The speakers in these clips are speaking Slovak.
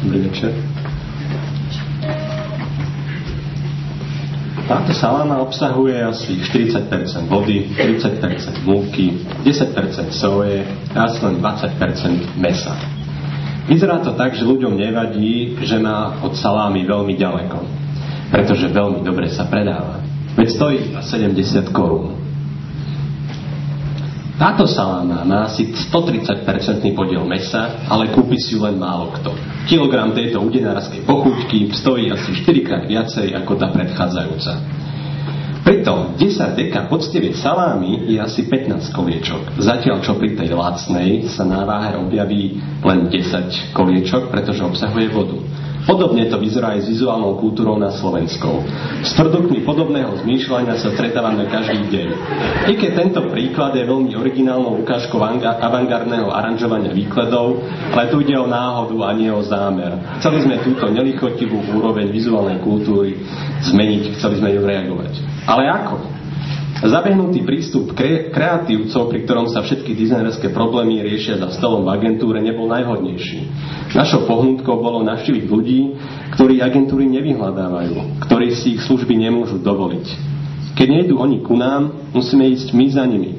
Dobrý večer. Táto saláma obsahuje asi 40% vody, 30% múky, 10% soje a asi len 20% mäsa. Vyzerá to tak, že ľuďom nevadí, že má od salámy veľmi ďaleko, pretože veľmi dobre sa predáva. Veď stojí iba 70 korún. Táto saláma má asi 130% podiel mäsa, ale kúpi si ju len málo kto. Kilogram tejto udinárskej pochuťky stojí asi 4-krát viacej ako tá predchádzajúca. Pritom 10 deka poctivej salámy je asi 15 koliečok. Zatiaľ čo pri tej lacnej sa na váhe objaví len 10 koliečok, pretože obsahuje vodu. Podobne to vyzerá aj s vizuálnou kultúrou na Slovensku. S produktmi podobného zmýšľania sa stretávame každý deň. I keď tento príklad je veľmi originálnou ukážkou avantgardného aranžovania výkladov, ale tu ide o náhodu a nie o zámer. Chceli sme túto nelichotivú úroveň vizuálnej kultúry zmeniť, chceli sme ju reagovať. Ale ako? Zabehnutý prístup kreatívcov, pri ktorom sa všetky dizajnerské problémy riešia za stolom v agentúre, nebol najvhodnejší. Našou pohnutkou bolo navštíviť ľudí, ktorí agentúry nevyhľadávajú, ktorí si ich služby nemôžu dovoliť. Keď nejdú oni ku nám, musíme ísť my za nimi.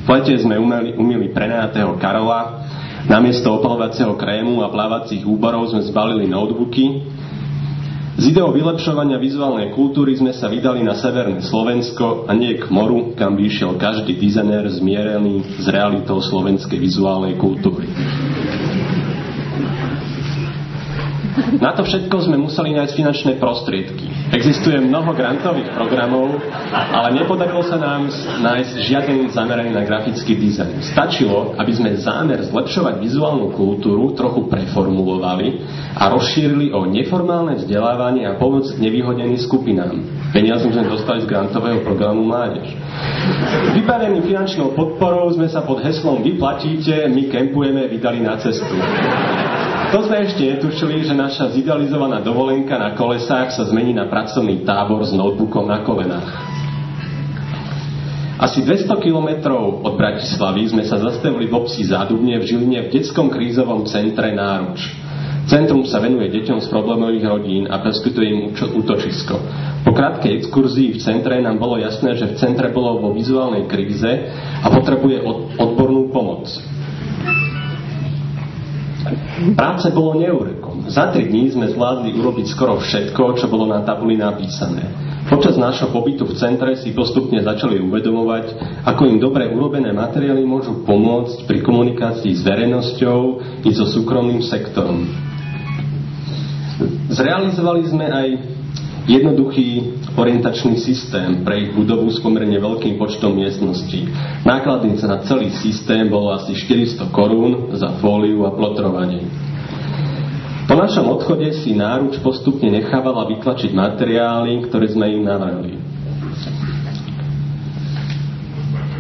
V lete sme umýli prenajatého Karola, namiesto opalovacieho krému a plávacích úborov sme zbalili notebooky. Z ideou vylepšovania vizuálnej kultúry sme sa vydali na severné Slovensko a nie k moru, kam by išiel každý dizajner zmierený s realitou slovenskej vizuálnej kultúry. Na to všetko sme museli nájsť finančné prostriedky. Existuje mnoho grantových programov, ale nepodarilo sa nám nájsť žiaden zameraný na grafický dizajn. Stačilo, aby sme zámer zlepšovať vizuálnu kultúru trochu preformulovali a rozšírili o neformálne vzdelávanie a pomoc nevyhodeným skupinám. Peniaze sme dostali z grantového programu Mládež. Vybavení finančnou podporou sme sa pod heslom Vy platíte, my kempujeme vydali na cestu. To sme ešte netušili, že naša zidealizovaná dovolenka na kolesách sa zmení na pracovný tábor s notebookom na kolenách. Asi 200 kilometrov od Bratislavy sme sa zastavili v obci Zádubne v Žiline v detskom krízovom centre Náruč. Centrum sa venuje deťom z problémových rodín a poskytuje im útočisko. Po krátkej exkurzii v centre nám bolo jasné, že v centre bolo vo vizuálnej kríze a potrebuje odbornú pomoc. Práce bolo neúrekom. Za 3 dní sme zvládli urobiť skoro všetko, čo bolo na tabuli napísané. Počas nášho pobytu v centre si postupne začali uvedomovať, ako im dobre urobené materiály môžu pomôcť pri komunikácii s verejnosťou i so súkromným sektorom. Zrealizovali sme aj jednoduchý orientačný systém pre ich budovu s pomerne veľkým počtom miestností. Nákladnica na celý systém bolo asi 400 korún za fóliu a plotrovanie. Po našom odchode si Náruč postupne nechávala vytlačiť materiály, ktoré sme im navrhli.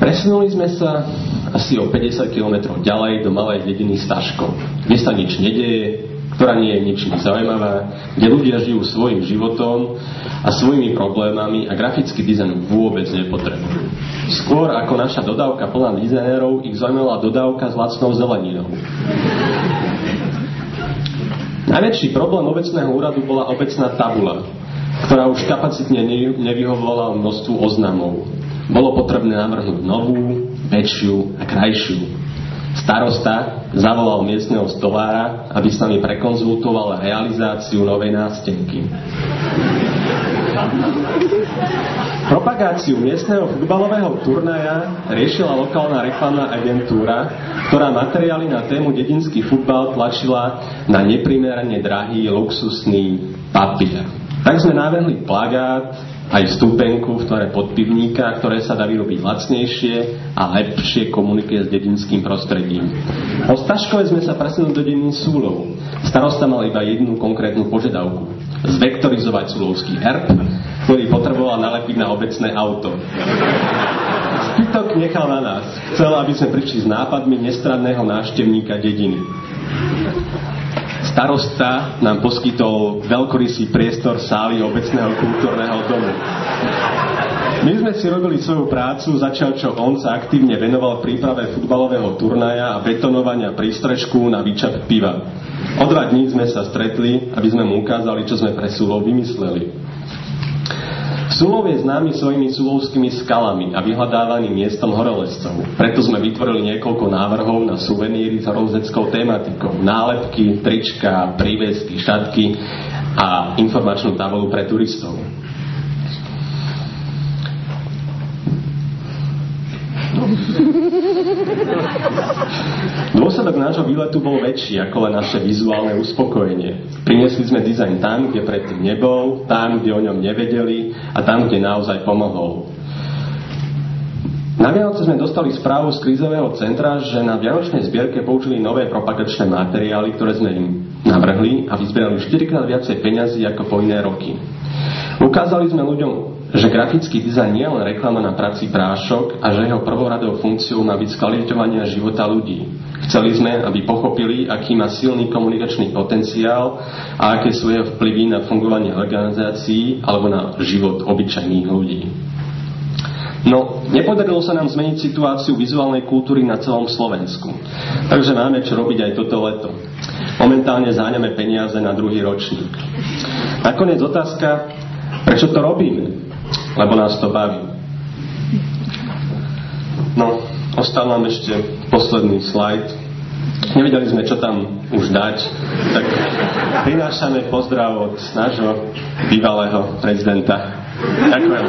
Presunuli sme sa asi o 50 km ďalej do malej dediny Staškov, kde sa nič nedeje, ktorá nie je ničím zaujímavá, kde ľudia žijú svojím životom a svojimi problémami a grafický dizajn vôbec nepotrebujú. Skôr ako naša dodávka plná dizajnérov, ich zaujímala dodávka s lacnou zeleninou. Najväčší problém obecného úradu bola obecná tabula, ktorá už kapacitne nevyhovovala množstvu oznamov. Bolo potrebné navrhnúť novú, väčšiu a krajšiu. Starosta zavolal miestneho stolára, aby s nami prekonzultoval realizáciu novej nástenky. Propagáciu miestneho futbalového turnaja riešila lokálna reklamná agentúra, ktorá materiály na tému dedinský futbal tlačila na neprimerane drahý luxusný papier. Tak sme navrhli plagát aj vstupenku v tvare podpivníka, ktoré sa dá vyrobiť lacnejšie a lepšie komunikuje s dedinským prostredím. Po Staškove sme sa presunuli do dediny Súlov. Starosta mal iba jednu konkrétnu požiadavku. Zvektorizovať súlovský herb, ktorý potreboval nalepiť na obecné auto. Zbytok nechal na nás. Chcel, aby sme prišli s nápadmi nestranného návštevníka dediny. Starosta nám poskytol veľkorysý priestor sály obecného kultúrneho domu. My sme si robili svoju prácu, začal čo on sa aktívne venoval príprave futbalového turnaja a betonovania prístrežku na výčap piva. O 2 dní sme sa stretli, aby sme mu ukázali, čo sme pre Sulov vymysleli. Sulov je známy svojimi sulovskými skalami a vyhľadávaným miestom horolezcov. Preto sme vytvorili niekoľko návrhov na suveníry s horolezeckou tematikou. Nálepky, trička, prívesky, šatky a informačnú tabulu pre turistov. Dôsledok nášho výletu bol väčší ako len naše vizuálne uspokojenie. Priniesli sme dizajn tam, kde predtým nebol, tam, kde o ňom nevedeli a tam, kde naozaj pomohol. Na Vianoce sme dostali správu z krízového centra, že na vianočnej zbierke použili nové propagačné materiály, ktoré sme im navrhli a vyzbierali 4-krát viacej peňazí ako po iné roky. Ukázali sme ľuďom, že grafický dizajn nie je len reklama na prací prášok a že jeho prvoradou funkciou má byť skvalitňovanie života ľudí. Chceli sme, aby pochopili, aký má silný komunikačný potenciál a aké sú jeho vplyvy na fungovanie organizácií alebo na život obyčajných ľudí. No, nepodarilo sa nám zmeniť situáciu vizuálnej kultúry na celom Slovensku. Takže máme čo robiť aj toto leto. Momentálne záňame peniaze na 2. ročník. Nakoniec otázka, prečo to robíme? Lebo nás to baví. No, ostal nám ešte posledný slajd. Nevedeli sme, čo tam už dať, tak prinášame pozdrav od nášho bývalého prezidenta. Ďakujem.